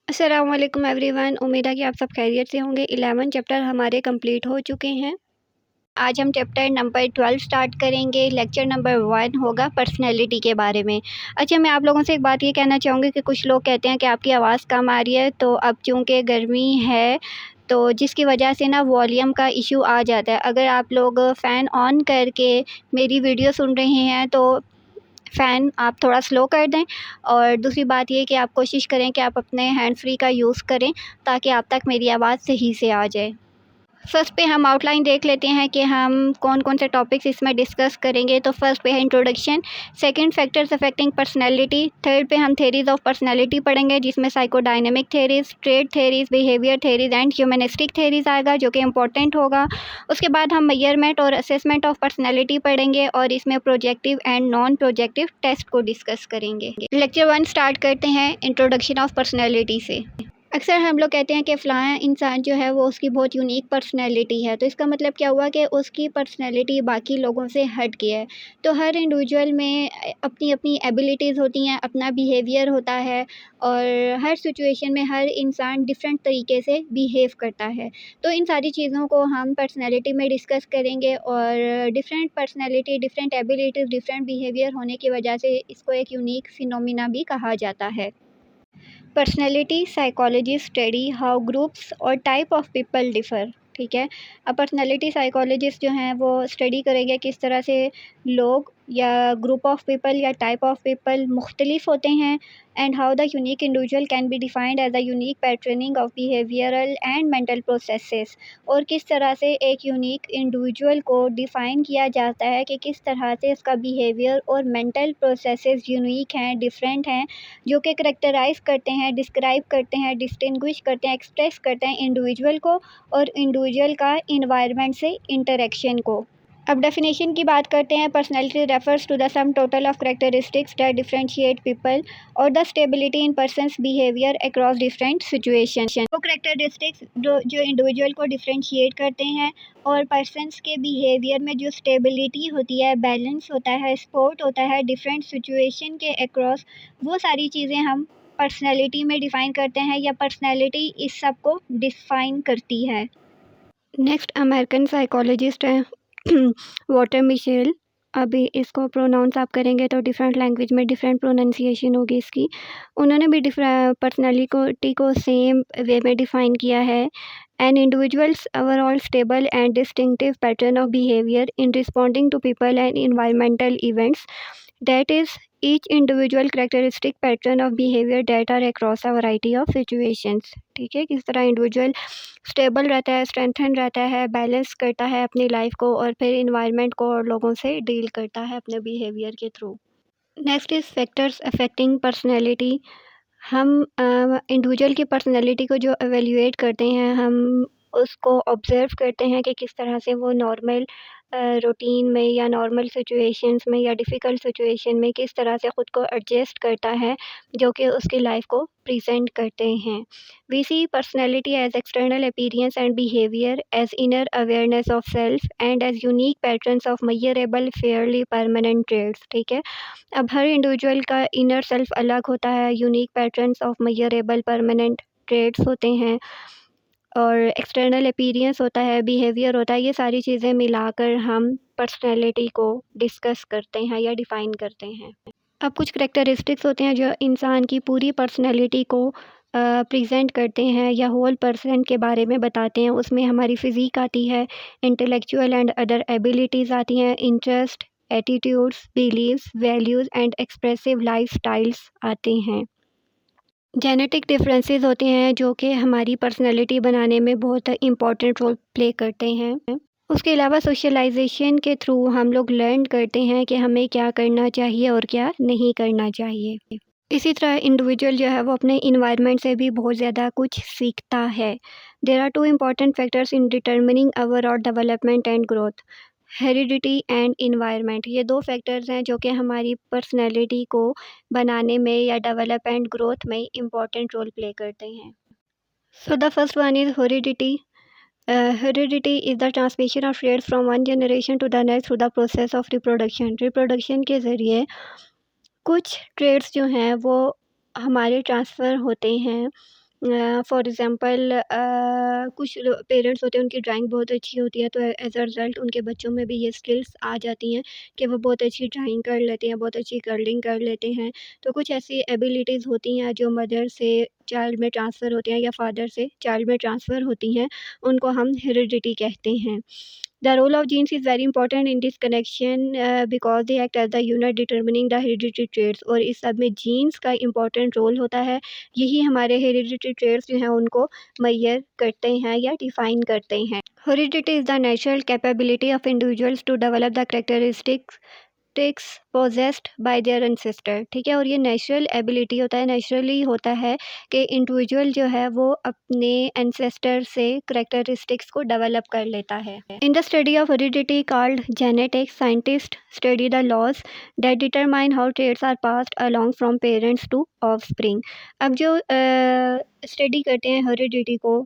अस्सलाम वालेकुम एवरीवन। उम्मीद है कि आप सब खैरियत से होंगे। 11 चैप्टर हमारे कंप्लीट हो चुके हैं। आज हम चैप्टर नंबर 12 स्टार्ट करेंगे। लेक्चर नंबर 1 होगा पर्सनैलिटी के बारे में। अच्छा, मैं आप लोगों से एक बात ये कहना चाहूँगी कि कुछ लोग कहते हैं कि आपकी आवाज़ कम आ रही है, तो अब चूँकि गर्मी है तो जिसकी वजह से ना वॉल्यूम का इशू आ जाता है। अगर आप लोग फ़ैन ऑन करके मेरी वीडियो सुन रहे हैं तो फ़ैन आप थोड़ा स्लो कर दें। और दूसरी बात ये कि आप कोशिश करें कि आप अपने हैंड फ्री का यूज़ करें ताकि आप तक मेरी आवाज़ सही से आ जाए। फर्स्ट पे हम आउटलाइन देख लेते हैं कि हम कौन कौन से टॉपिक्स इसमें डिस्कस करेंगे। तो फर्स्ट पे है introduction, second factors affecting personality, third पे हम थेरीज़ ऑफ पर्सनैलिटी पढ़ेंगे जिसमें psychodynamic theories, trade theories, behaviour theories and humanistic theories आएगा जो कि इंपॉर्टेंट होगा। उसके बाद हम मेजरमेंट और असेसमेंट ऑफ पर्सनैलिटी पढ़ेंगे और इसमें projective and non projective test को डिस्कस करेंगे। लेक्चर 1 स्टार्ट करते हैं इंट्रोडक्शन ऑफ पर्सनैलिटी से। अक्सर हम लोग कहते हैं कि फ़लाँ इंसान जो है वो उसकी बहुत यूनिक पर्सनैलिटी है, तो इसका मतलब क्या हुआ कि उसकी पर्सनैलिटी बाकी लोगों से हट के है। तो हर इंडिविजुअल में अपनी अपनी एबिलिटीज़ होती हैं, अपना बिहेवियर होता है और हर सिचुएशन में हर इंसान डिफरेंट तरीके से बिहेव करता है। तो इन सारी चीज़ों को हम पर्सनैलिटी में डिस्कस करेंगे और different personality, different abilities, different behaviour होने की वजह से इसको एक यूनिक फिनोमिना भी कहा जाता है। Personality psychology study how groups और टाइप ऑफ पीपल डिफ़र। ठीक है। अब पर्सनैलिटी साइकोलॉजिस्ट जो हैं वो स्टडी करेंगे किस तरह से लोग या ग्रुप ऑफ पीपल या टाइप ऑफ पीपल मुख्तलिफ होते हैं and how the unique individual can be defined as a unique patterning of behavioural and mental processes. और किस तरह से एक यूनिक इंडिविजुअल को डिफ़ाइन किया जाता है कि किस तरह से उसका बिहेवियर और मेंटल प्रोसेसेस यूनिक हैं, डिफरेंट हैं, जो कि करैक्टराइज़ करते हैं, डिस्क्राइब करते हैं, डिस्टिंग्विश करते हैं, एक्सप्रेस करते हैं इंडिविजुअल को और इंडिविजुअल का एनवायरनमेंट से इंटरेक्शन को। अब डेफिनेशन की बात करते हैं। Personality refers to the sum total of characteristics that differentiate people और the stability in persons behaviour across different situation. वो करैक्टरिस्टिक्स जो इंडिविजुअल को डिफरेंशिएट करते हैं और पर्सन्स के बिहेवियर में जो स्टेबिलिटी होती है, बैलेंस होता है, सपोर्ट होता है डिफरेंट सिचुएशन के अक्रॉस, वो सारी चीज़ें हम पर्सनैलिटी में डिफ़ाइन करते हैं या पर्सनैलिटी इस सब को डिफ़ाइन करती है। नेक्स्ट अमेरिकन साइकोलॉजिस्ट हैं वॉटर मिशेल। अभी इसको प्रोनाउंस आप करेंगे तो डिफरेंट लैंग्वेज में डिफरेंट प्रोनाउंसिएशन होगी इसकी। उन्होंने भी पर्सनैलिटी को सेम वे में डिफ़ाइन किया है। An individual's overall stable and distinctive pattern of behaviour in responding to people and environmental events, that is each individual characteristic pattern of behavior that are across a variety of situations। ठीक है, किस तरह individual stable रहता है, strengthen रहता है, balance करता है अपनी लाइफ को और फिर इन्वायरमेंट को और लोगों से डील करता है अपने बिहेवियर के through. Next is factors affecting personality. हम इंडिविजुअल की पर्सनैलिटी को जो एवेल्यूएट करते हैं, हम उसको ऑब्ज़र्व करते हैं कि किस तरह से वो नॉर्मल रूटीन में या नॉर्मल सिचुएशंस में या डिफ़िकल्ट सिचुएशन में किस तरह से ख़ुद को एडजस्ट करता है, जो कि उसकी लाइफ को प्रेज़ेंट करते हैं। We see personality as external appearance and behaviour, as inner awareness of self and as unique patterns of measurable fairly permanent traits. ठीक है। अब हर इंडिविजुअल का इनर सेल्फ अलग होता है, unique patterns of measurable permanent traits होते हैं और एक्सटर्नल अपीयरेंस होता है, बिहेवियर होता है। ये सारी चीज़ें मिलाकर हम पर्सनैलिटी को डिस्कस करते हैं या डिफ़ाइन करते हैं। अब कुछ करैक्टरिस्टिक्स होते हैं जो इंसान की पूरी पर्सनैलिटी को प्रेज़ेंट करते हैं या होल पर्सन के बारे में बताते हैं। उसमें हमारी फ़िज़ीक आती है, इंटेलेक्चुअल एंड अदर एबिलिटीज़ आती हैं, interest, attitudes, beliefs, values and expressive lifestyles आते हैं। जेनेटिक डिफरेंसेस होते हैं जो कि हमारी पर्सनैलिटी बनाने में बहुत इम्पॉर्टेंट रोल प्ले करते हैं। उसके अलावा सोशलाइजेशन के थ्रू हम लोग लर्न करते हैं कि हमें क्या करना चाहिए और क्या नहीं करना चाहिए। इसी तरह इंडिविजुअल जो है वो अपने इन्वायरमेंट से भी बहुत ज़्यादा कुछ सीखता है। There are 2 important factors in determining our development and growth, heredity and environment. ये 2 फैक्टर्स हैं जो कि हमारी पर्सनैलिटी को बनाने में या डेवलप एंड ग्रोथ में इम्पॉर्टेंट रोल प्ले करते हैं। So the first one is heredity. Heredity is the transmission of traits from one generation to the next through the process of reproduction. Reproduction के ज़रिए कुछ ट्रेट्स जो हैं वो हमारे ट्रांसफ़र होते हैं फॉर एग्ज़ाम्पल कुछ पेरेंट्स होते हैं उनकी ड्राइंग बहुत अच्छी होती है, तो एज़ अ रिज़ल्ट उनके बच्चों में भी ये स्किल्स आ जाती हैं कि वो बहुत अच्छी ड्राइंग कर लेते हैं, बहुत अच्छी कर्लिंग कर लेते हैं। तो कुछ ऐसी एबिलिटीज़ होती हैं जो मदर से चाइल्ड में ट्रांसफ़र होती हैं या फादर से चाइल्ड में ट्रांसफ़र होती हैं, उनको हम हेरिडिटी कहते हैं। The role of genes is very important in this connection because they act as the unit determining the hereditary traits और इस सब में जीन्स का इम्पोर्टेंट रोल होता है। यही हमारे हेरिडिटरी ट्रेट्स जो हैं उनको मैयर करते हैं या डिफ़ाइन करते हैं। Heredity is the natural capability of individuals to develop the characteristics tics possessed by their ancestor, ठीक है। और ये नेचुरल एबिलिटी होता है, नेचुरली होता है कि इंडिविजुअल जो है वो अपने एंसेस्टर से करेक्टरिस्टिक्स को डेवलप कर लेता है। In the study of heredity called genetics scientist study the laws that determine how traits are passed along from parents to offspring. अब जो स्टडी करते हैं हेरिडिटी को,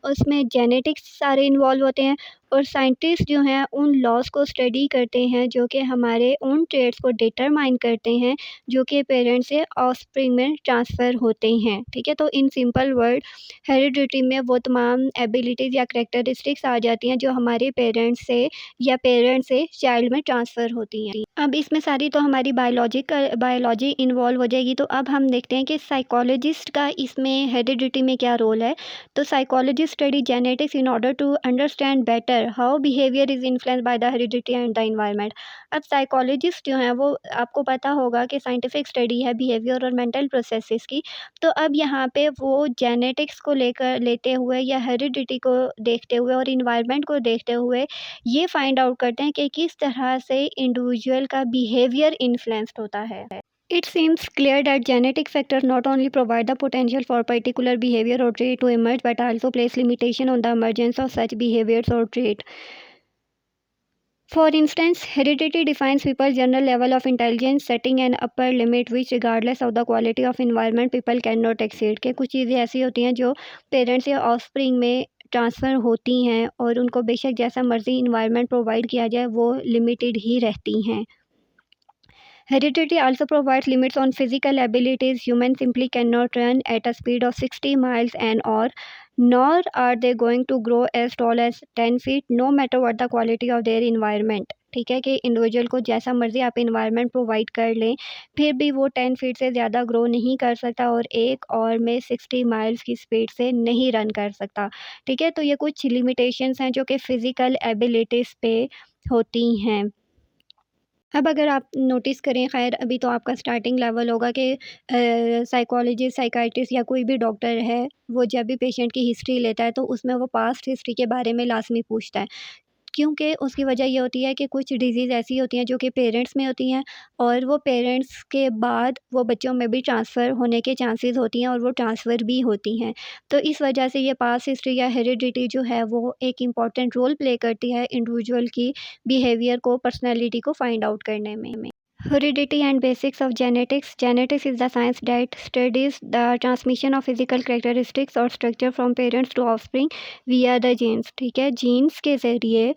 उसमें जेनेटिक्स सारे इन्वॉल्व होते हैं और साइंटिस्ट जो हैं उन लॉज़ को स्टडी करते हैं जो कि हमारे उन ट्रेड्स को डिटरमाइन करते हैं जो कि पेरेंट्स से ऑफस्प्रिंग में ट्रांसफ़र होते हैं, ठीक है। तो इन सिंपल वर्ड हेरिडिटी में वो तमाम एबिलिटीज़ या कैरेक्टरिस्टिक्स आ जाती हैं जो हमारे पेरेंट्स से या पेरेंट्स से चाइल्ड में ट्रांसफ़र होती हैं। अब इसमें सारी तो हमारी बायोलॉजी इन्वॉल्व हो जाएगी, तो अब हम देखते हैं कि साइकोलॉजिस्ट का इसमें हेरिडिटी में क्या रोल है। तो psychologist study genetics in order to understand better how behaviour is influenced by the heredity and the environment. अब साइकोलॉजिस्ट जो हैं वो, आपको पता होगा कि साइंटिफिक स्टडी है बिहेवियर और मेंटल प्रोसेसेस की। तो अब यहाँ पे वो जेनेटिक्स को लेते हुए या हेरिडिटी को देखते हुए और इन्वायरमेंट को देखते हुए ये फाइंड आउट करते हैं कि किस तरह से इंडिविजुअल का बिहेवियर इन्फ्लुएंस्ड होता है। It seems clear that genetic factors not only provide the potential for particular behavior or trait to emerge but also place limitation on the emergence of such behaviors or trait. For instance, heredity defines people's general level of intelligence, setting an upper limit which regardless of the quality of environment people cannot exceed। के कुछ चीज़ें ऐसी होती हैं जो parents या offspring में transfer होती हैं और उनको बेशक जैसा मर्ज़ी इन्वायरमेंट प्रोवाइड किया जाए वो लिमिटेड ही रहती हैं। Heredity also provides limits on physical abilities. Humans simply cannot run at a speed of 60 miles an hour, nor are they going to grow as tall as 10 feet, no matter what the quality of their environment। ठीक है कि individual को जैसा मर्ज़ी आप environment provide कर लें, फिर भी वो 10 फीट से ज़्यादा ग्रो नहीं कर सकता और 1 आवर में 60 माइल्स की स्पीड से नहीं रन कर सकता, ठीक है। तो ये कुछ लिमिटेशंस हैं जो कि फ़िज़िकल एबिलिटीज़ पे होती हैं। अब अगर आप नोटिस करें, ख़ैर अभी तो आपका स्टार्टिंग लेवल होगा कि साइकोलॉजिस्ट, साइकियाट्रिस्ट या कोई भी डॉक्टर है, वो जब भी पेशेंट की हिस्ट्री लेता है तो उसमें वो पास्ट हिस्ट्री के बारे में लाज़मी पूछता है। क्योंकि उसकी वजह ये होती है कि कुछ डिज़ीज़ ऐसी होती हैं जो कि पेरेंट्स में होती हैं और वो पेरेंट्स के बाद वो बच्चों में भी ट्रांसफ़र होने के चांसेस होती हैं और वो ट्रांसफ़र भी होती हैं। तो इस वजह से ये पास्ट हिस्ट्री या हेरिडिटी जो है वो एक इम्पॉर्टेंट रोल प्ले करती है इंडिविजुअल की बिहेवियर को, पर्सनैलिटी को फाइंड आउट करने में। Heredity and basics of genetics. Genetics is the science that studies the transmission of physical characteristics or structure from parents to offspring via the genes। ठीक है, jeans के ज़रिए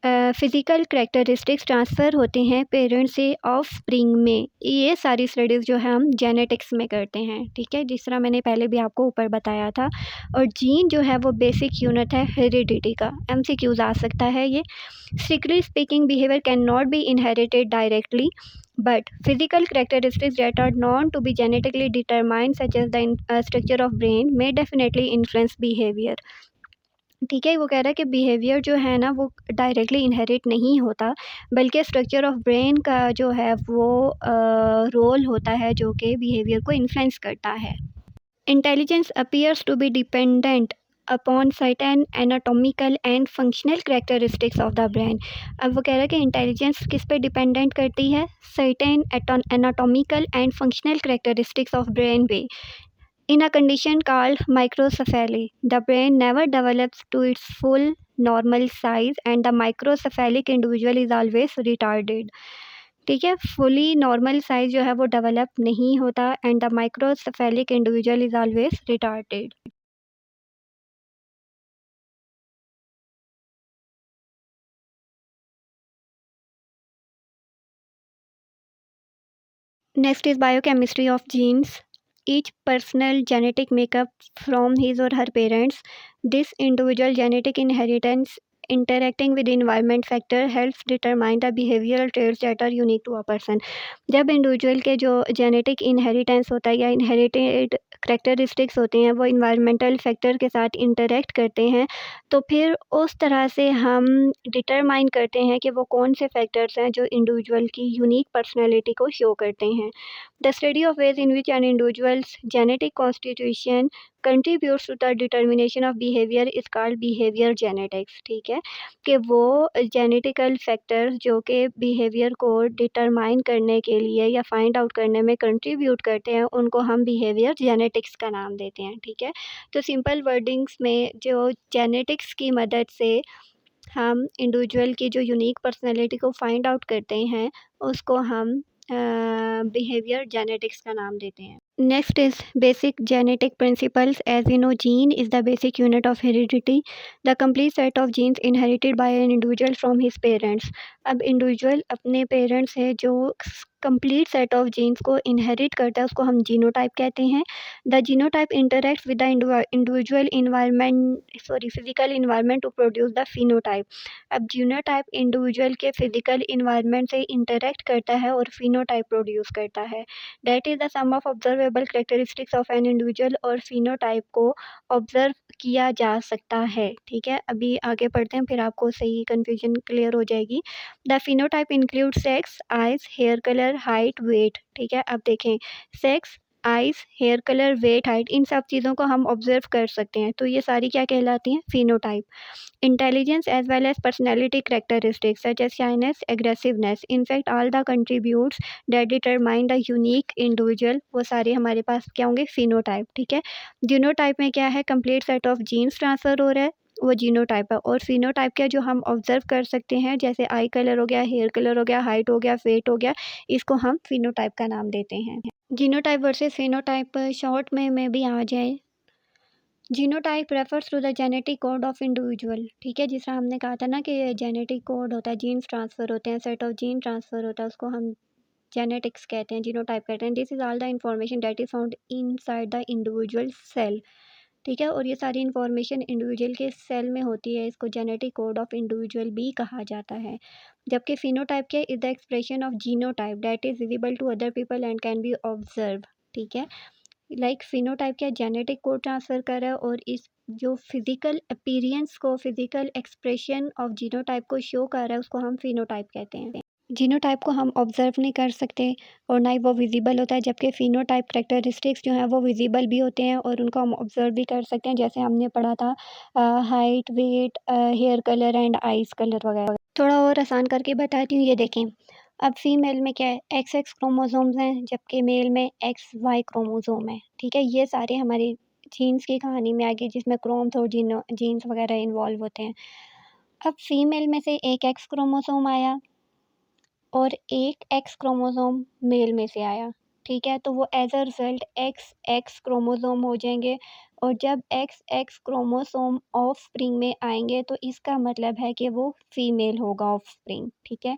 physical characteristics transfer होते हैं parents से offspring में। ये सारी स्टडीज़ जो है हम जेनेटिक्स में करते हैं, ठीक है, जिस तरह मैंने पहले भी आपको ऊपर बताया था। और जीन जो है वो बेसिक यूनिट है हेरिडिटी का। एमसीक्यूज़ आ सकता है ये। Strictly speaking behaviour can not be inherited directly, but physical characteristics that are known to be genetically determined such as the structure of brain may definitely influence behavior। ठीक है, वो कह रहा है कि बिहेवियर जो है ना वो डायरेक्टली इनहेरिट नहीं होता, बल्कि स्ट्रक्चर ऑफ ब्रेन का जो है वो रोल होता है जो कि बिहेवियर को इन्फ्लुएंस करता है। Intelligence appears to be dependent upon certain anatomical and functional characteristics of the brain. अब वो कह रहा है कि इंटेलिजेंस किस पे डिपेंडेंट करती है, certain anatomical and functional characteristics of brain पे। In a condition called microcephaly, the brain never develops to its full normal size and the microcephalic individual is always retarded। ठीक है, फुली नॉर्मल साइज जो है वो develop नहीं होता and the microcephalic individual is always retarded. Next is biochemistry of genes. each personal genetic makeup from his or her parents. This individual genetic inheritance interacting with environment factor helps determine the behavioral traits that are unique to a person. जब individual के जो genetic inheritance होता है या inherited characteristics होते हैं वो environmental factor के साथ इंटरेक्ट करते हैं, तो फिर उस तरह से हम डिटरमाइन करते हैं कि वो कौन से फैक्टर्स हैं जो इंडिविजुअल की यूनिक पर्सनैलिटी को शो करते हैं। The study of ways in which an individual's genetic constitution contributes to the determination of behaviour is called behaviour genetics. ठीक है, कि वो जेनेटिकल फैक्टर्स जो कि बिहेवियर को डिटरमाइन करने के लिए या फाइंड आउट करने में कंट्रीब्यूट करते हैं उनको हम बिहेवियर जेनेटिक्स का नाम देते हैं। ठीक है, तो सिंपल वर्डिंग्स में जो जेनेटिक्स की मदद से हम इंडिविजुअल की जो यूनिक पर्सनैलिटी को फाइंड आउट करते हैं उसको हम बिहेवियर जेनेटिक्स का नाम देते हैं। Next is basic genetic principles. As we know, gene is the basic unit of heredity, the complete set of genes inherited by an individual from his parents. अब individual अपने पेरेंट्स से जो complete set of genes को inherit करता है उसको हम genotype कहते हैं। The genotype interacts with the individual physical environment to produce the phenotype. अब जीनोटाइप इंडिविजुअल के फिजिकल इन्वायरमेंट से इंटरेक्ट करता है और फिनोटाइप प्रोड्यूस करता है। That is the sum of observable characteristics of an individual, और फिनोटाइप को ऑब्जर्व किया जा सकता है। ठीक है, अभी आगे पढ़ते हैं फिर आपको सही कन्फ्यूजन क्लियर हो जाएगी। The phenotype include sex, eyes, hair colour, height, weight. ठीक है, अब देखें, sex, eyes, hair colour, weight, height, इन सब चीज़ों को हम ऑब्जर्व कर सकते हैं, तो ये सारी क्या कहलाती हैं? Phenotype. Intelligence as well as personality characteristics such as shyness, aggressiveness, in fact all the contributes that determine the unique individual, वो सारे हमारे पास क्या होंगे? phenotype। ठीक है, जीनोटाइप में क्या है? Complete set of genes transfer हो रहा है, वो जीनोटाइप है। और फिनोटाइप क्या, जो हम ऑब्जर्व कर सकते हैं, जैसे आई कलर हो गया, हेयर कलर हो गया, हाइट हो गया, वेट हो गया, इसको हम फिनोटाइप का नाम देते हैं। जीनोटाइप वर्सेस फिनोटाइप शॉर्ट में भी आ जाए। Genotype refers to the genetic code of individual. ठीक है, जिस तरह हमने कहा था ना कि जेनेटिक कोड होता है, जीन्स ट्रांसफ़र होते हैं, सेट ऑफ जीन ट्रांसफ़र होता है, उसको हम जेनेटिक्स कहते हैं, जीनोटाइप कहते हैं। This is all the information that is found inside the individual cell. ठीक है, और ये सारी इन्फॉर्मेशन इंडिविजुअल के सेल में होती है, इसको जेनेटिक कोड ऑफ इंडिविजुअल भी कहा जाता है। जबकि फिनोटाइप क्या is the expression of genotype that is visible to other people and can be observe. ठीक है, फिनोटाइप क्या जेनेटिक कोड ट्रांसफ़र कर रहा है और इस जो फिज़िकल अपीयरेंस को, फिज़िकल एक्सप्रेशन ऑफ जीनोटाइप को शो कर रहा है उसको हम फिनोटाइप कहते हैं। जीनोटाइप को हम ऑब्जर्व नहीं कर सकते और ना ही वो विजिबल होता है, जबकि फिनोटाइप कैरेक्टरिस्टिक्स जो हैं वो विजिबल भी होते हैं और उनको हम ऑब्जर्व भी कर सकते हैं, जैसे हमने पढ़ा था height, weight, hair colour and eyes colour वगैरह। थोड़ा और आसान करके बताती हूँ, ये देखें। अब फीमेल में क्या है? XX क्रोमोसोम्स हैं, जबकि मेल में XY क्रोमोसोम है। ठीक है, ये सारे हमारे जीन्स की कहानी में आगे जिसमें क्रोम्स और जीन्स वगैरह इन्वॉल्व होते हैं। अब फीमेल में से एक X क्रोमोसोम आया और एक X क्रोमोसोम मेल में से आया। ठीक है, तो वो as a result XX chromosome हो जाएंगे, और जब XX क्रोमोसोम ऑफ स्प्रिंग में आएंगे तो इसका मतलब है कि वो फीमेल होगा ऑफ स्प्रिंग। ठीक है,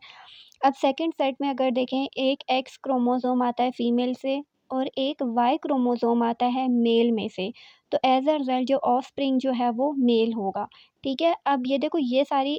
अब सेकंड सेट में अगर देखें, एक X क्रोमोसोम आता है फीमेल से और एक Y क्रोमोसोम आता है मेल में से, तो एज अ रिजल्ट जो ऑफस्प्रिंग जो है वो मेल होगा। ठीक है, अब ये देखो, ये सारी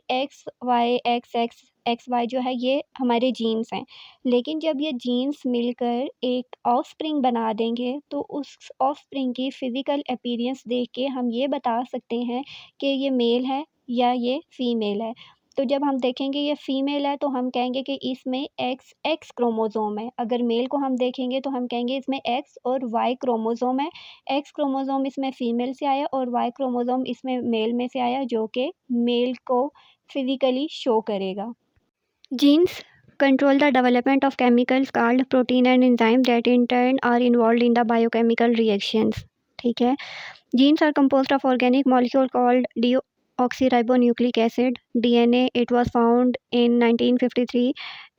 XY जो है ये हमारे जीन्स हैं, लेकिन जब ये जीन्स मिलकर एक ऑफस्प्रिंग बना देंगे तो उस ऑफस्प्रिंग की फ़िज़िकल अपीयरेंस देख के हम ये बता सकते हैं कि ये मेल है या ये फ़ीमेल है। तो जब हम देखेंगे ये फ़ीमेल है तो हम कहेंगे कि इसमें XX क्रोमोसोम है, अगर मेल को हम देखेंगे तो हम कहेंगे इसमें X और Y क्रोमोसोम है। X क्रोमोसोम इसमें फ़ीमेल से आया और Y क्रोमोसोम इसमें मेल में से आया, जो कि मेल को फ़िज़िकली शो करेगा। Genes control the development of chemicals called protein and enzyme that in turn are involved in the biochemical reactions. ठीक है, genes are composed of organic molecule called deoxyribonucleic acid, DNA. It was found in 1953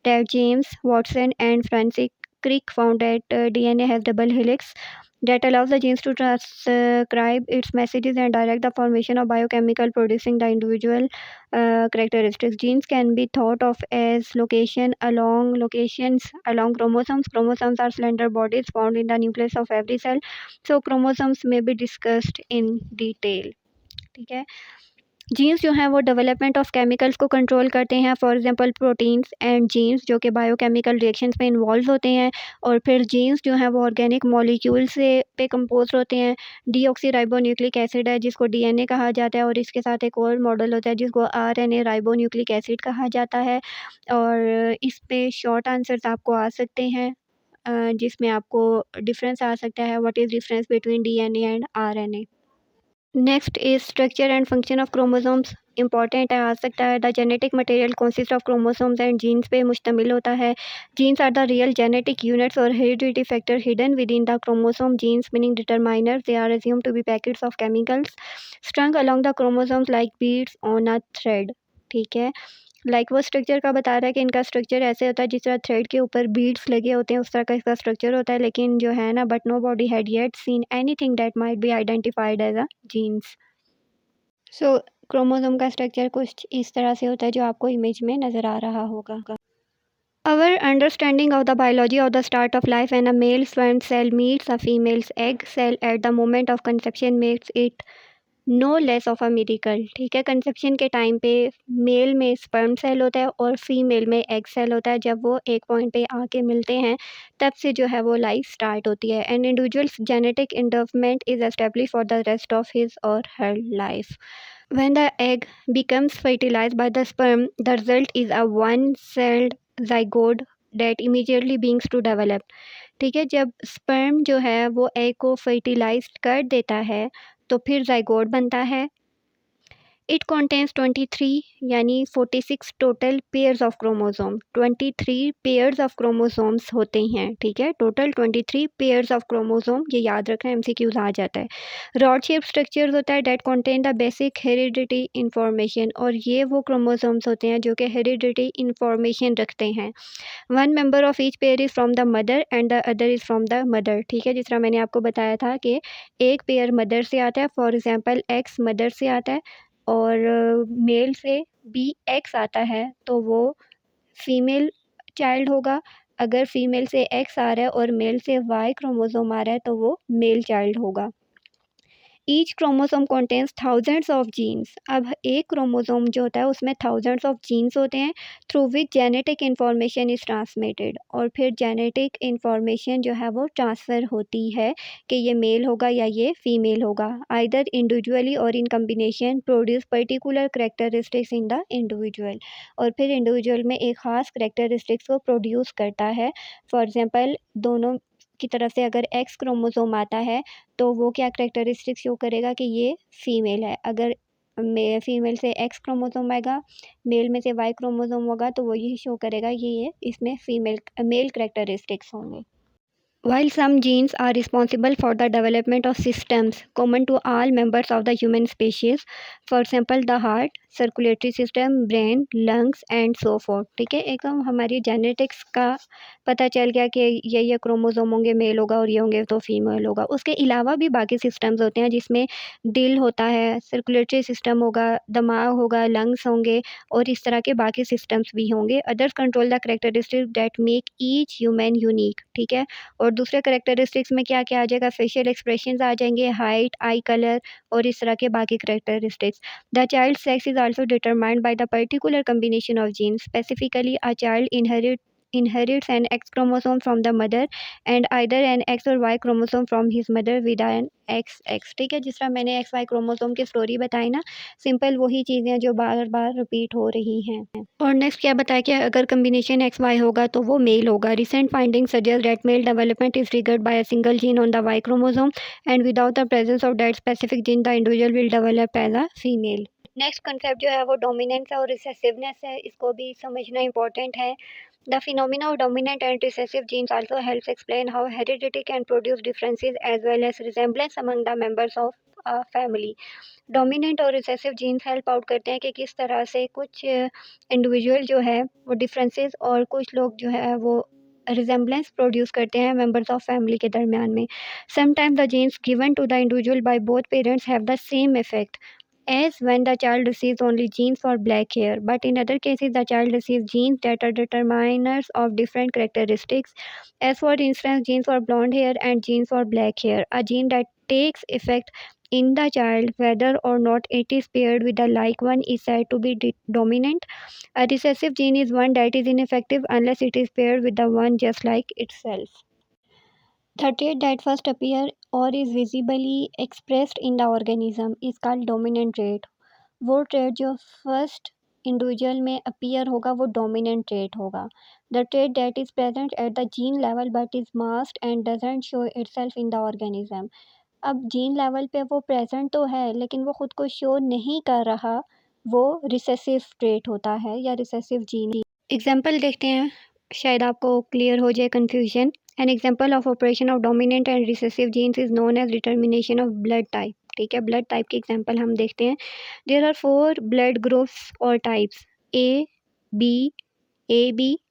that James Watson and Francis Crick found that DNA has double helix. that allows the genes to transcribe its messages and direct the formation of biochemical producing the individual characteristics. Genes can be thought of as locations along chromosomes. Chromosomes are slender bodies found in the nucleus of every cell. So chromosomes may be discussed in detail. ठीक है. Jeans जो हैं वो development of chemicals को control करते हैं, for example proteins and genes जो कि बायोकेमिकल रिएक्शंस में इन्वॉल्व होते हैं, और फिर जीन्स जो हैं वो ऑर्गेनिक मॉलिक्यूल से पे कंपोज होते हैं. डीऑक्सी राइबोन्यूक्लिक एसिड है जिसको डीएनए कहा जाता है, और इसके साथ एक और मॉडल होता है जिसको आरएनए राइबोन्यूक्लिक एसिड कहा जाता है. और इस पे शॉर्ट आंसर्स आपको आ सकते हैं जिसमें आपको डिफरेंस आ सकता है, what is difference between DNA and RNA. Next is structure and function of chromosomes. Important है, आ सकता है. The genetic material consist of chromosomes and genes पे मुश्तमिल होता है. Genes are the real genetic units और heredity factor hidden within the chromosome. Genes meaning determiner, they are assumed to be packets of chemicals strung along the chromosomes like beads on a thread. ठीक है. Like वो structure का बता रहा है कि इनका स्ट्रक्चर ऐसे होता है जिस तरह थ्रेड के ऊपर बीड्स लगे होते हैं, उस तरह का इसका स्ट्रक्चर होता है. लेकिन जो है ना, but nobody had yet seen anything that might be identified as a genes. So chromosome का स्ट्रक्चर कुछ इस तरह से होता है जो आपको इमेज में नज़र आ रहा होगा. Our understanding of the biology of the start of life when a male sperm cell meets a female's egg cell at the moment of conception makes it no less of a miracle. ठीक है. Conception के time पे mail में sperm cell होता है और female में egg cell होता है. जब वो एक पॉइंट पे आके मिलते हैं तब से जो है वो लाइफ स्टार्ट होती है. And individual's genetic endowment is establish for the rest of his or her life. When the egg becomes fertilized by the sperm, the result is a one-celled zygote that immediately begins to develop. ठीक है. जब sperm जो है वो egg को fertilise कर देता है तो फिर ज़ाइगोट बनता है. इट कंटेन्स 23 यानी 46 total pairs of chromosome. 23 pairs of chromosomes होते हैं. ठीक है. टोटल 23 पेयर्स ऑफ क्रोमोसोम, ये याद रखना, एमसीक्यूज आ जाता है. रॉड शेप स्ट्रक्चर्स होता है that contain the basic heredity information, और ये वो क्रोमोसोम्स होते हैं जो कि हेरिडिटी इंफॉर्मेशन रखते हैं. One member of each pair is from the mother and the other is from the mother. ठीक है. जिस तरह मैंने आपको बताया था कि एक पेयर मदर से आता है, फॉर एग्जांपल एक्स मदर से आता है, और मेल से बी एक्स आता है तो वो फीमेल चाइल्ड होगा. अगर फीमेल से एक्स आ रहा है और मेल से वाई क्रोमोसोम आ रहा है तो वो मेल चाइल्ड होगा. Each chromosome contains thousands of genes. अब एक क्रोमोसोम जो होता है उसमें थाउजेंड्स ऑफ जीन्स होते हैं through which genetic information is transmitted, और फिर जेनेटिक इन्फॉर्मेशन जो है वो ट्रांसफ़र होती है कि ये मेल होगा या ये फीमेल होगा. Either individually or in combination produce particular characteristics in the individual, और फिर इंडिविजुअल में एक ख़ास करेक्टरिस्टिक्स को प्रोड्यूस करता है. फॉर एग्ज़ाम्पल दोनों की तरफ से अगर एक्स क्रोमोसोम आता है तो वो क्या करेक्टरिस्टिक्स शो करेगा कि ये फीमेल है. अगर फीमेल से एक्स क्रोमोसोम आएगा, मेल में से वाई क्रोमोसोम होगा तो वो यही शो करेगा कि ये इसमें फीमेल मेल करेक्टरिस्टिक्स होंगे. While some genes are responsible for the development of systems common to all members of the human species, for example the heart, circulatory system, brain, lungs and so forth. ठीक है. एकदम हमारी genetics का पता चल गया कि ये क्रोमोसोम होंगे, मेल होगा, और ये होंगे तो फीमेल होगा. उसके अलावा भी बाकी सिस्टम्स होते हैं जिसमें दिल होता है, सर्कुलेटरी सिस्टम होगा, दिमाग होगा, लंग्स होंगे, और इस तरह के बाकी सिस्टम्स भी होंगे. Others control the characteristic that make each human unique. ठीक है. और दूसरे करेक्टरिस्टिक्स में क्या-क्या आ जाएगा, फेशियल एक्सप्रेशंस आ जाएंगे, हाइट, आई कलर और इस तरह के बाकी characteristics. The child sex is also determined by the particular combination of genes. Specifically a child inherits an X chromosome from the mother and either an X or Y chromosome from his mother with an XX. ठीक है. जिस तरह मैंने XY chromosome की story बताई ना, simple वही चीज़ें जो बार-बार रिपीट हो रही हैं. और नेक्स्ट क्या बताया कि अगर कॉम्बिनेशन XY होगा तो वो मेल होगा. Recent findings suggest that male development is triggered by a single gene on the Y chromosome and without the presence of that specific gene the individual will develop as a female. Next concept जो है वो dominance और recessiveness है. इसको भी समझना important है. The phenomena of dominant and recessive genes also helps explain how heredity can produce differences as well as resemblance among the members of a family. Dominant और रिसेसिव जीन्स हेल्प आउट करते हैं कि किस तरह से कुछ individual जो है वो डिफरेंसेस और कुछ लोग जो है वो रिजेम्बलेंस प्रोड्यूस करते हैं मेंबर्स ऑफ फैमिली के दरमियान में। Sometimes the genes given to the individual by both parents have the same effect as when the child receives only genes for black hair, but in other cases the child receives genes that are determiners of different characteristics, as for instance genes for blonde hair and genes for black hair. A gene that takes effect in the child whether or not it is paired with the like one is said to be dominant. A recessive gene is one that is ineffective unless it is paired with the one just like itself. The trait that first appear or is visibly expressed in the organism is called dominant trait. वो trait जो first individual में appear होगा वो dominant trait होगा. The trait that is present at the gene level but is masked and doesn't show itself in the organism. अब gene level पे वो present तो है लेकिन वो खुद को शो नहीं कर रहा, वो रिसेसिव ट्रेट होता है या रिसेसिव जीन. एग्जाम्पल देखते हैं, शायद आपको क्लियर हो जाए confusion. An example of operation of dominant and recessive genes is known as determination of blood type. ठीक है, ब्लड टाइप की एग्जाम्पल हम देखते हैं. देयर आर 4 ब्लड ग्रुप्स और types A B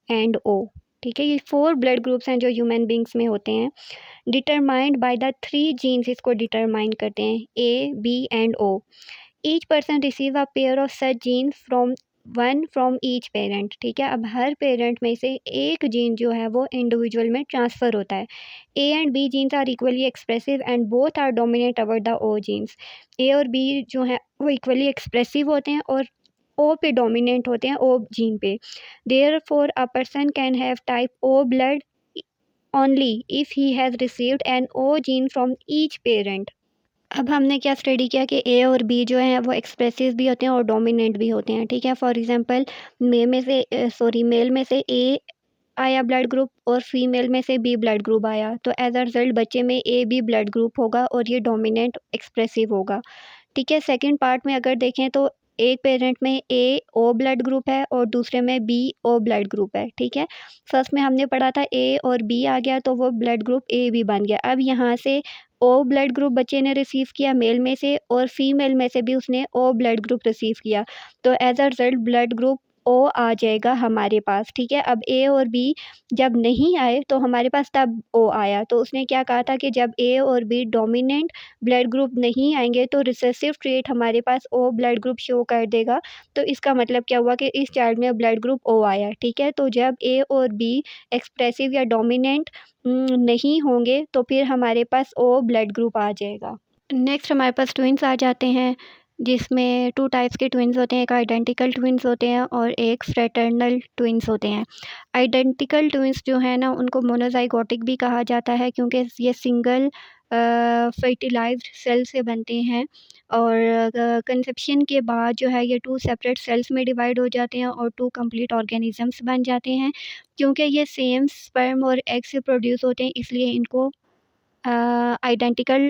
and O. ठीक है, ये 4 ब्लड ग्रुप्स हैं जो ह्यूमन बींग्स में होते हैं. डिटरमाइंड बाय द 3 जीन्स इसको डिटरमाइन करते हैं, A B and O. Each person receive a pair of such gene from each parent. ठीक है, अब हर पेरेंट में से एक जीन जो है वो इंडिविजुअल में ट्रांसफ़र होता है. A and B genes are equally expressive and both are dominate over the O genes. A और बी जो है वो इक्वली एक्सप्रेसिव होते हैं और ओ पे डोमिनेंट होते हैं, ओ जीन पे. Therefore a person can have type O blood only if he has received an O gene from each parent. अब हमने क्या स्टडी किया कि ए और बी जो हैं वो एक्सप्रेसिव भी होते हैं और डोमिनेंट भी होते हैं. ठीक है, फॉर एग्जांपल मेल में से ए आया ब्लड ग्रुप और फीमेल में से बी ब्लड ग्रुप आया, तो एज अ रिजल्ट बच्चे में ए बी ब्लड ग्रुप होगा और ये डोमिनेंट एक्सप्रेसिव होगा. ठीक है, सेकंड पार्ट में अगर देखें तो एक पेरेंट में ए ओ ब्लड ग्रुप है और दूसरे में बी ओ ब्लड ग्रुप है. ठीक है, फर्स्ट में हमने पढ़ा था ए और बी आ गया तो वो ब्लड ग्रुप ए बी बन गया. अब यहाँ से ओ ब्लड ग्रुप बच्चे ने रिसीव किया मेल में से और फीमेल में से भी उसने ओ ब्लड ग्रुप रिसीव किया, तो as a result blood group O आ जाएगा हमारे पास. ठीक है, अब ए और बी जब नहीं आए तो हमारे पास तब ओ आया. तो उसने क्या कहा था कि जब ए और बी डोमिनेंट ब्लड ग्रुप नहीं आएंगे तो रिसेसिव ट्रेट हमारे पास ओ ब्लड ग्रुप शो कर देगा. तो इसका मतलब क्या हुआ कि इस चाइल्ड में ब्लड ग्रुप ओ आया. ठीक है, तो जब ए और बी एक्सप्रेसिव या डोमिनेंट नहीं होंगे तो फिर हमारे पास ओ ब्लड ग्रुप आ जाएगा. नेक्स्ट हमारे पास ट्विन्स आ जाते हैं, जिसमें 2 टाइप्स के ट्विन्स होते हैं. एक आइडेंटिकल ट्विन्स होते हैं और एक फ्रेटर्नल ट्विन्स होते हैं. आइडेंटिकल ट्विन्स जो है ना उनको मोनोजाइगोटिक भी कहा जाता है क्योंकि ये सिंगल फर्टिलाइज्ड सेल से बनते हैं और कंसेप्शन के बाद जो है ये 2 सेपरेट सेल्स में डिवाइड हो जाते हैं और 2 कंप्लीट ऑर्गेनिजम्स बन जाते हैं. क्योंकि ये सेम स्पर्म और एग से प्रोड्यूस होते हैं इसलिए इनको आइडेंटिकल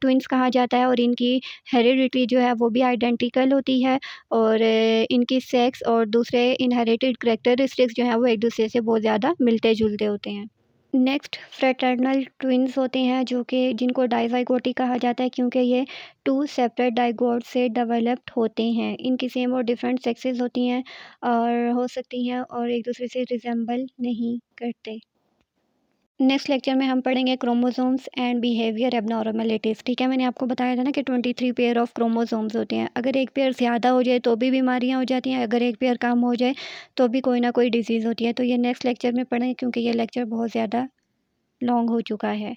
ट्विन्स कहा जाता है और इनकी हेरिडिटी जो है वो भी आइडेंटिकल होती है और इनकी सेक्स और दूसरे इनहेरिटेड करैक्टरिस्टिक्स जो हैं वो एक दूसरे से बहुत ज़्यादा मिलते जुलते होते हैं. नेक्स्ट फ्रेटर्नल ट्विन्स होते हैं जो कि जिनको डाइजाइगोटिक कहा जाता है क्योंकि ये 2 सेपरेट डाइगोट से डेवलप्ड होते हैं. इनकी सेम और डिफरेंट सेक्सेस होती हैं और हो सकती हैं और एक दूसरे से रिजेंबल नहीं करते. नेक्स्ट लेक्चर में हम पढ़ेंगे क्रोमोसोम्स एंड बिहेवियर एबनॉर्मलिटीज़. ठीक है, मैंने आपको बताया था ना कि 23 पेयर ऑफ क्रोमोसोम्स होते हैं. अगर एक पेयर ज़्यादा हो जाए तो भी बीमारियां हो जाती हैं, अगर एक पेयर कम हो जाए तो भी कोई ना कोई डिजीज़ होती है. तो ये नेक्स्ट लेक्चर में पढ़ेंगे क्योंकि ये लेक्चर बहुत ज़्यादा लॉन्ग हो चुका है.